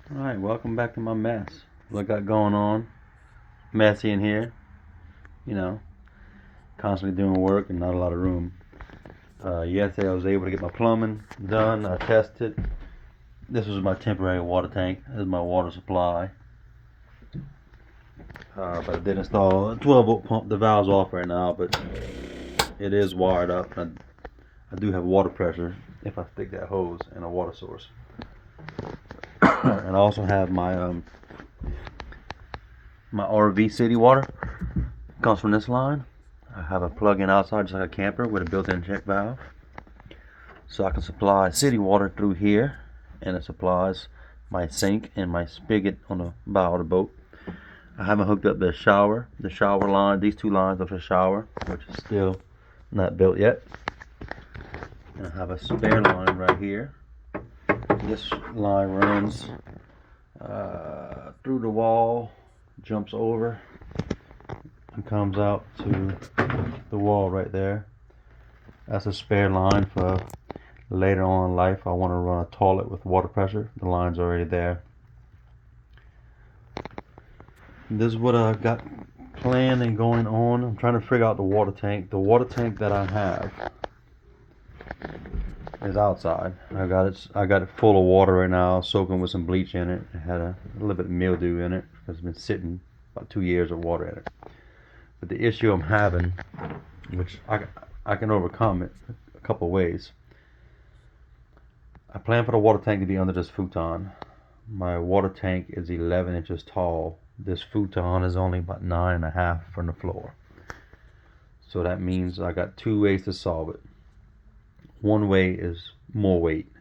Alright, welcome back to my mess. What I got going on? Messy in here. You know, constantly doing work and not a lot of room. Yesterday I was able to get my plumbing done. I tested. This was my temporary water tank. This is my water supply. But I did install a 12-volt pump. The valve's off right now, but it is wired up. I do have water pressure if I stick that hose in a water source. And I also have my RV city water. Comes from this line. I have a plug-in outside just like a camper with a built-in check valve. So I can supply city water through here, and it supplies my sink and my spigot on the bow of the boat. I haven't hooked up the shower line. These two lines of the shower, which is still not built yet. And I have a spare line right here. This line runs through the wall, jumps over, and comes out to the wall right there. That's a spare line for later on in life. I want to run a toilet with water pressure. The line's already there. This is what I got planned and going on. I'm trying to figure out the water tank. The water tank that I have is outside. I got it full of water right now, soaking with some bleach in it. It had a little bit of mildew in it because it's been sitting about 2 years of water in it. But the issue I'm having, which I can overcome it a couple ways. I plan for the water tank to be under this futon. My water tank is 11 inches tall. This futon is only about 9.5 from the floor. So that means I got two ways to solve it. One way is more weight.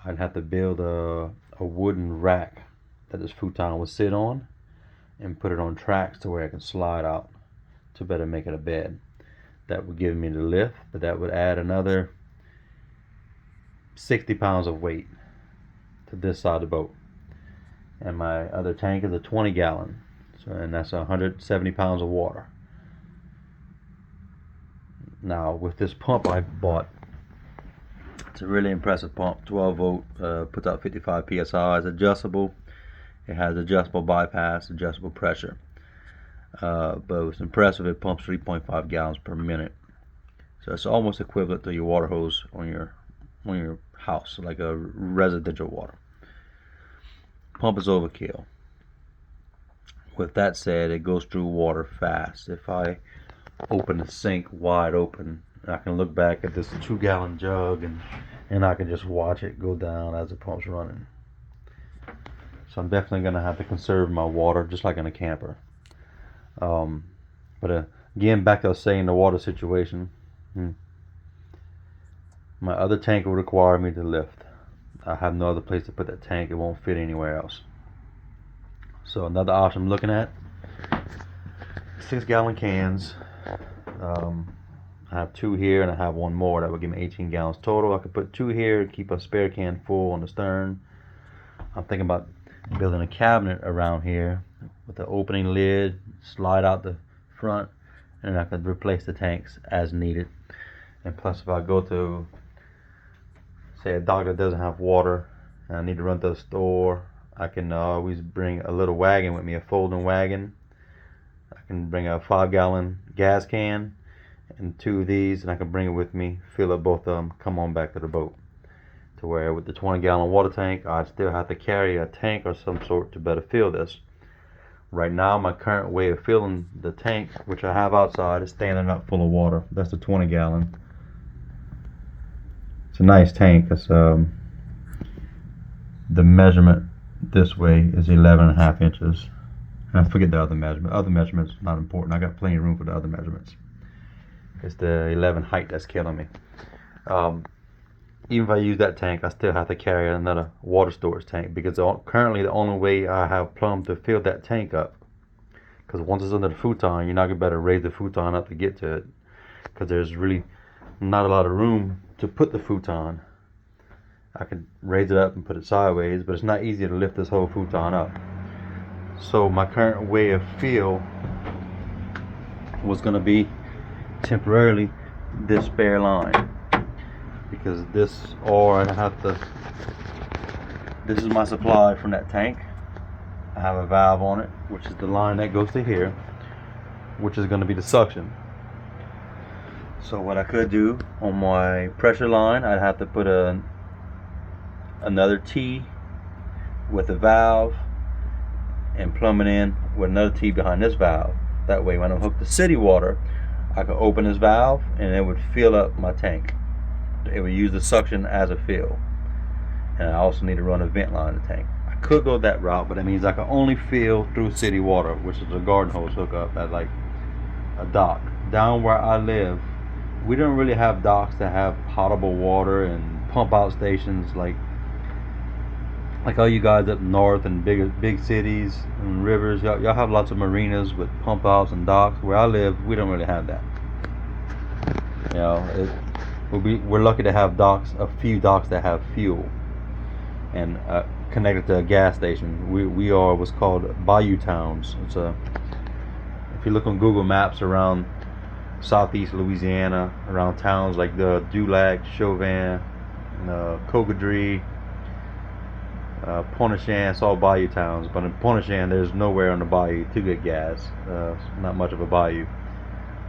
I'd have to build a wooden rack that this futon would sit on and put it on tracks to where I can slide out to better make it a bed. That would give me the lift, but that would add another 60 pounds of weight to this side of the boat. And my other tank is a 20 gallon, and that's 170 pounds of water. Now with this pump I bought, it's a really impressive pump, 12 volt, puts out 55 psi, it's adjustable, it has adjustable bypass, adjustable pressure, but it's impressive. It pumps 3.5 gallons per minute, so it's almost equivalent to your water hose on your house, like a residential water. Pump is overkill. With that said, it goes through water fast. If I open the sink wide open, I can look back at this 2-gallon jug and I can just watch it go down as the pump's running. So I'm definitely going to have to conserve my water just like in a camper. But again, back to saying the water situation. My other tank will require me to lift. I have no other place to put that tank. It won't fit anywhere else. So another option I'm looking at, 6-gallon cans. I have 2 here and I have 1 more that would give me 18 gallons total. I could put 2 here and keep a spare can full on the stern. I'm thinking about building a cabinet around here with the opening lid, slide out the front, and I could replace the tanks as needed. And plus, if I go to, say, a doctor that doesn't have water and I need to run to the store, I can always bring a little wagon with me, a folding wagon. I can bring a 5-gallon gas can and 2 of these, and I can bring it with me, fill up both of them, come on back to the boat. To where with the 20-gallon water tank, I'd still have to carry a tank or some sort to better fill this. Right now, my current way of filling the tank, which I have outside, is standing up full of water. That's the 20-gallon. It's a nice tank. It's the measurement this way is 11.5 inches. And I forget the other measurement. Other measurements not important. I got plenty of room for the other measurements. It's the 11 height that's killing me. Even if I use that tank, I still have to carry another water storage tank, because currently the only way I have plumbed to fill that tank up, because once it's under the futon, you're not gonna better raise the futon up to get to it, because there's really not a lot of room to put the futon. I could raise it up and put it sideways, but it's not easy to lift this whole futon up. So my current way of fill was gonna be temporarily this spare line, because this, or I have to This is my supply from that tank. I have a valve on it, which is the line that goes to here, which is going to be the suction. So what I could do on my pressure line, I'd have to put another T with a valve and plumb it in with another T behind this valve. That way when I hook the city water, I could open this valve and it would fill up my tank. It would use the suction as a fill. And I also need to run a vent line in the tank. I could go that route, but that means I can only fill through city water, which is a garden hose hookup at like a dock. Down where I live, we don't really have docks that have potable water and pump out stations like all you guys up north and big cities and rivers. Y'all have lots of marinas with pump outs and docks. Where I live, we don't really have that. You know, we're lucky to have docks, a few docks that have fuel and connected to a gas station. We are what's called bayou towns. It's if you look on Google Maps around southeast Louisiana, around towns like the Dulac, Chauvin, Cocodrie, Pointe-aux-Chenes, it's all bayou towns. But in Pointe-aux-Chenes, there's nowhere on the bayou to get gas. It's not much of a bayou.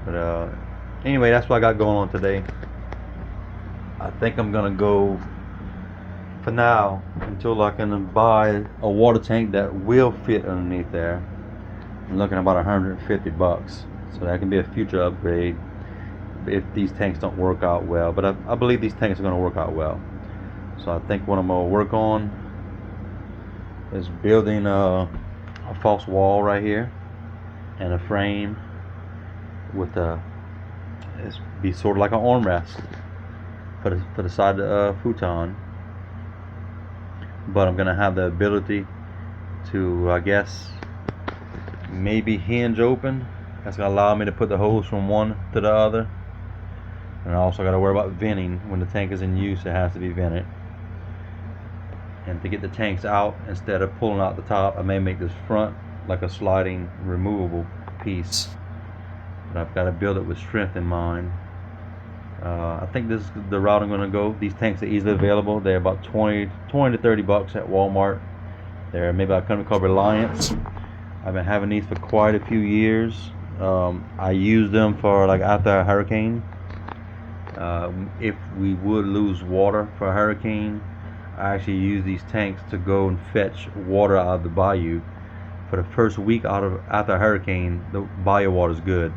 But anyway, that's what I got going on today. I think I'm gonna go for now until I can buy a water tank that will fit underneath there. I'm looking at about 150 bucks, so that can be a future upgrade if these tanks don't work out well. But I believe these tanks are going to work out well. So I think what I'm going to work on is building a false wall right here and a frame with it's be sort of like an armrest for the side of the futon. But I'm going to have the ability to, I guess, maybe hinge open. That's going to allow me to put the hose from one to the other. And I also got to worry about venting. When the tank is in use, it has to be vented. And to get the tanks out, instead of pulling out the top, I may make this front like a sliding removable piece. But I've got to build it with strength in mind. I think this is the route I'm going to go. These tanks are easily available. They're about 20 to 30 bucks at Walmart. They're made by a company called Reliance. I've been having these for quite a few years. I use them for like after a hurricane. If we would lose water for a hurricane, I actually use these tanks to go and fetch water out of the bayou. For the first week after a hurricane, the bayou water is good.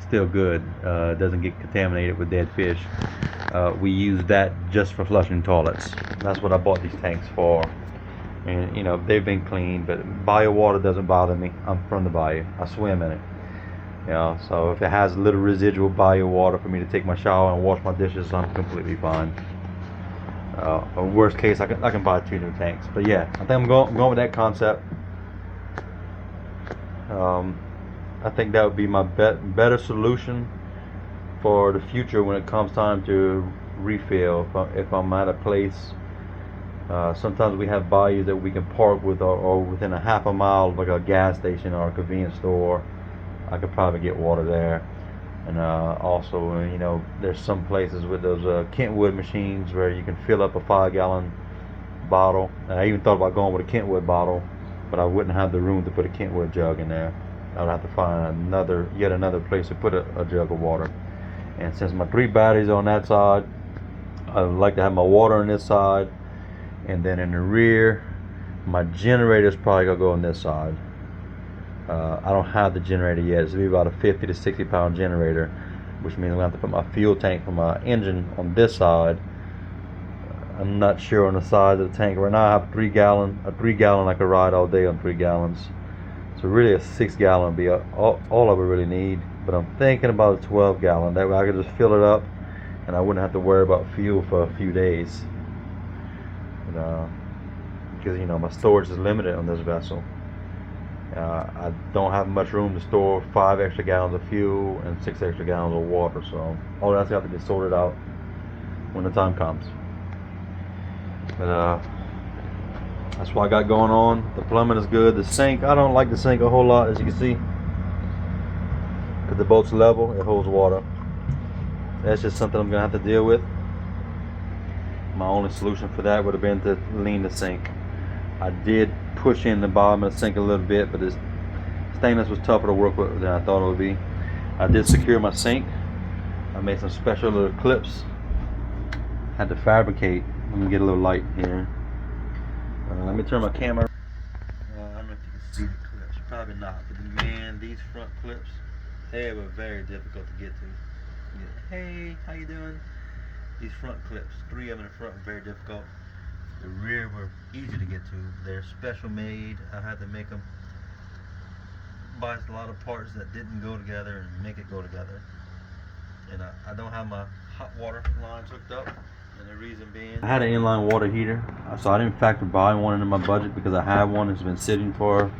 Still good. It doesn't get contaminated with dead fish. We use that just for flushing toilets. That's what I bought these tanks for. And you know, they've been cleaned, but bayou water doesn't bother me. I'm from the bayou. I swim in it. You know, so if it has a little residual bayou water for me to take my shower and wash my dishes, I'm completely fine. Worst case, I can buy 2 new tanks. But yeah, I think I'm going with that concept. I think that would be my better solution for the future when it comes time to refill. If I'm at a place. Sometimes we have bayous that we can park with or within a half a mile of like a gas station or a convenience store. I could probably get water there. And also, you know, there's some places with those Kentwood machines where you can fill up a 5-gallon bottle. And I even thought about going with a Kentwood bottle, but I wouldn't have the room to put a Kentwood jug in there. I would have to find yet another place to put a jug of water. And since my 3 batteries on that side, I would like to have my water on this side. And then in the rear, my generator is probably gonna go on this side. I don't have the generator yet. It's gonna be about a 50 to 60 pound generator, which means I'm gonna have to put my fuel tank for my engine on this side. I'm not sure on the size of the tank. Right now I have a 3 gallon I could ride all day on 3 gallons. So really a 6 gallon would be all I would really need. But I'm thinking about a 12 gallon. That way I could just fill it up and I wouldn't have to worry about fuel for a few days. Because you know my storage is limited on this vessel. I don't have much room to store 5 extra gallons of fuel and 6 extra gallons of water, so all that's got to get sorted out when the time comes. But that's what I got going on. The plumbing is good. The sink, I don't like the sink a whole lot, as you can see, because the boat's level, it holds water. That's just something I'm gonna have to deal with. My only solution for that would have been to lean the sink. I did push in the bottom of the sink a little bit, but this stainless was tougher to work with than I thought it would be. I did secure my sink. I made some special little clips. Had to fabricate. Let me get a little light here. Let me turn my camera. I don't know if you can see the clips. Probably not. But man, these front clips, they were very difficult to get to. Yeah. Hey, how you doing? These front clips, 3 of them in the front, were very difficult. The rear were easy to get to. They're special made. I had to make them, buy a lot of parts that didn't go together and make it go together. And I don't have my hot water lines hooked up. And the reason being, I had an inline water heater, so I didn't factor buy one into my budget because I have one that's been sitting for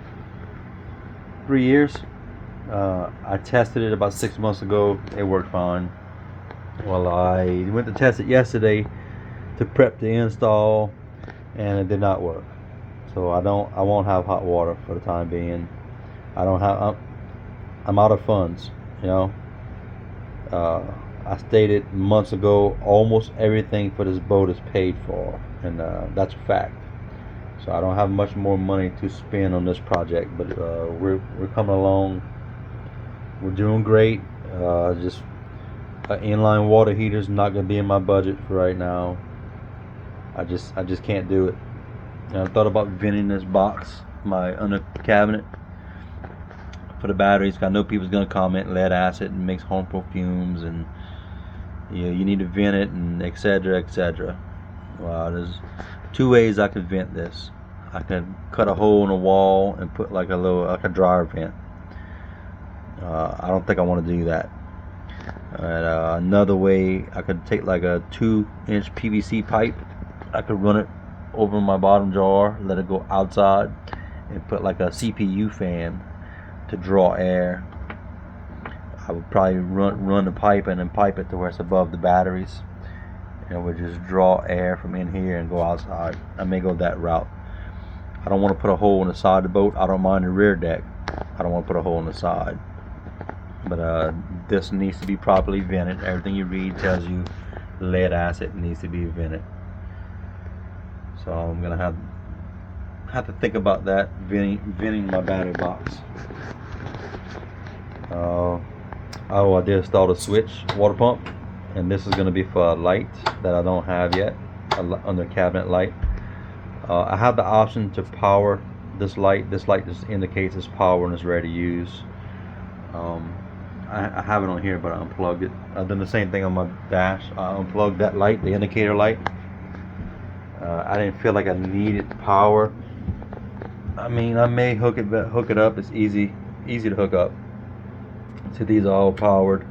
3 years. I tested it about 6 months ago. It worked fine. Well, I went to test it yesterday to prep the install, and it did not work. So I won't have hot water for the time being. I'm out of funds, you know. I stated months ago, almost everything for this boat is paid for, and that's a fact. So I don't have much more money to spend on this project, but we're coming along. We're doing great. Just an inline water heater is not going to be in my budget for right now. I just can't do it. And I thought about venting this box, my under cabinet, for the batteries. I know people's going to comment lead acid and makes harmful fumes, and you need to vent it, and etc., etc. Well, there's 2 ways I could vent this. I can cut a hole in the wall and put like a dryer vent. I don't think I want to do that. Another way, I could take like a 2-inch PVC pipe. I could run it over my bottom jar, let it go outside, and put like a CPU fan to draw air. I would probably run the pipe and then pipe it to where it's above the batteries, and it would just draw air from in here and go outside. I may go that route. I don't want to put a hole in the side of the boat. I don't mind the rear deck. I don't want to put a hole in the side. But this needs to be properly vented. Everything you read tells you lead acid needs to be vented. So I'm gonna have to think about that, venting my battery box. I did install a switch water pump, and this is gonna be for a light that I don't have yet, under cabinet light. I have the option to power this light. This light just indicates it's power and it's ready to use. I have it on here, but I unplugged it. I've done the same thing on my dash. I unplugged that light, the indicator light. I didn't feel like I needed power. I mean, I may hook it up. It's easy to hook up. So these are all powered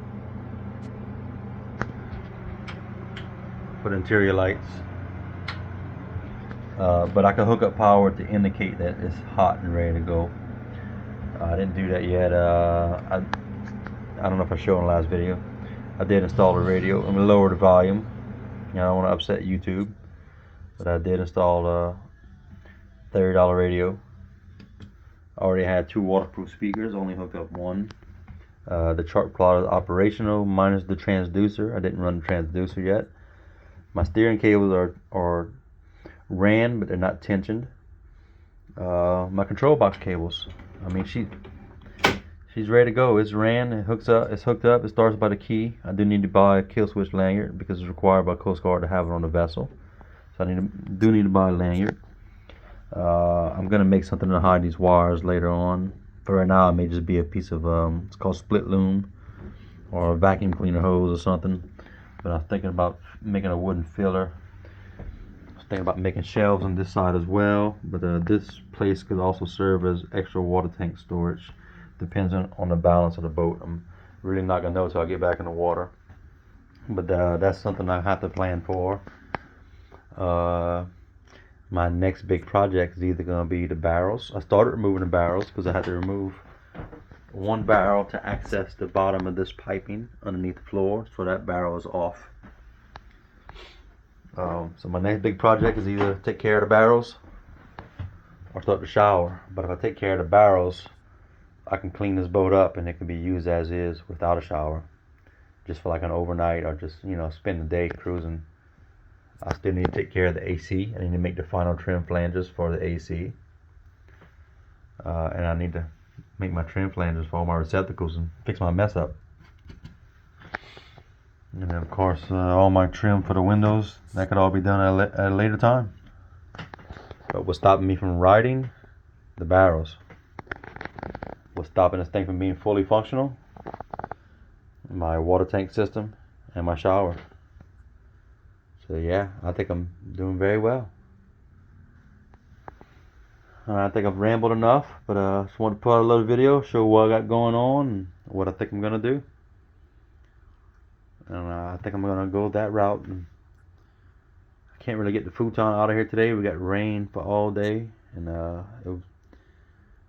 for interior lights. But I can hook up power to indicate that it's hot and ready to go. I didn't do that yet. I don't know if I showed in the last video. I did install the radio. I'm gonna lower the volume. I don't want to upset YouTube, but I did install a $30 radio. I already had 2 waterproof speakers. Only hooked up one. The chart plot is operational minus the transducer. I didn't run the transducer yet. My steering cables are ran, but they're not tensioned. My control box cables, I mean, she's ready to go. It's ran, it's hooked up, it starts by the key. I do need to buy a kill switch lanyard because it's required by Coast Guard to have it on the vessel. So I do need to buy a lanyard. I'm gonna make something to hide these wires later on. For right now, it may just be a piece of it's called split loom, or a vacuum cleaner hose or something. But I'm thinking about making a wooden filler. I was thinking about making shelves on this side as well. But this place could also serve as extra water tank storage. Depends on the balance of the boat. I'm really not gonna know until I get back in the water. But that's something I have to plan for. My next big project is either going to be the barrels. I started removing the barrels because I had to remove one barrel to access the bottom of this piping underneath the floor, so that barrel is off. So my next big project is either take care of the barrels or start the shower. But if I take care of the barrels, I can clean this boat up and it can be used as is without a shower, just for like an overnight, or just spend the day cruising I still need to take care of the AC. I need to make the final trim flanges for the AC. And I need to make my trim flanges for all my receptacles and fix my mess up. And then of course all my trim for the windows, that could all be done at a later time. But what's stopping me from riding? The barrels. What's stopping this thing from being fully functional? My water tank system and my shower. So yeah, I think I'm doing very well. I think I've rambled enough, but I just wanted to put out a little video, show what I got going on and what I think I'm gonna do. And I think I'm gonna go that route. And I can't really get the futon out of here today. We got rain for all day, and the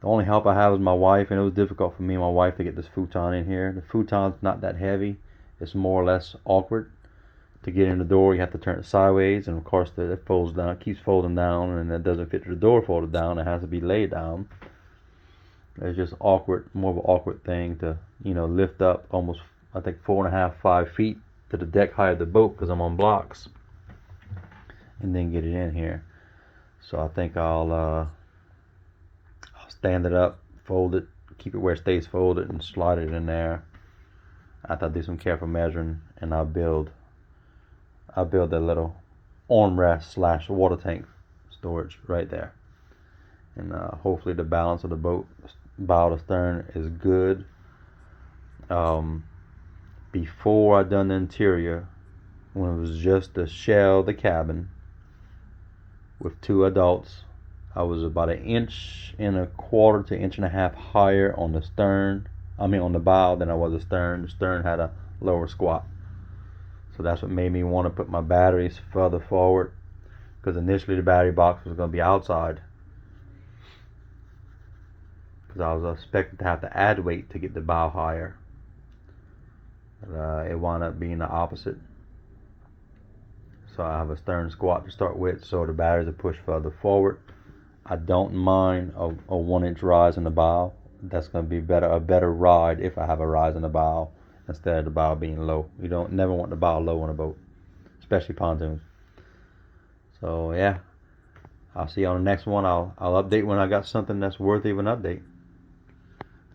only help I have is my wife, and it was difficult for me and my wife to get this futon in here. The futon's not that heavy. It's more or less awkward. To get in the door, you have to turn it sideways, and of course it folds down, it keeps folding down, and it doesn't fit to the door folded down. It has to be laid down. It's just awkward, more of an awkward thing to, lift up almost, I think 4.5, 5 feet to the deck height of the boat because I'm on blocks, and then get it in here. So I think I'll stand it up, fold it, keep it where it stays folded, and slide it in there. After I do some careful measuring, and I'll build a little armrest / water tank storage right there. And hopefully the balance of the boat, bow to stern, is good. Before I done the interior, when it was just the shell, the cabin, with 2 adults, I was about 1.25 to 1.5 inches higher on the stern. On the bow than I was the stern. The stern had a lower squat. So that's what made me want to put my batteries further forward, because initially the battery box was going to be outside, because I was expecting to have to add weight to get the bow higher. But it wound up being the opposite. So I have a stern squat to start with, so the batteries are pushed further forward. I don't mind a 1-inch rise in the bow. That's going to be a better ride if I have a rise in the bow instead of the bow being low. You don't never want the bow low on a boat, especially pontoons. So yeah, I'll see you on the next one. I'll update when I got something that's worthy of an update.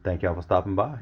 Thank y'all for stopping by.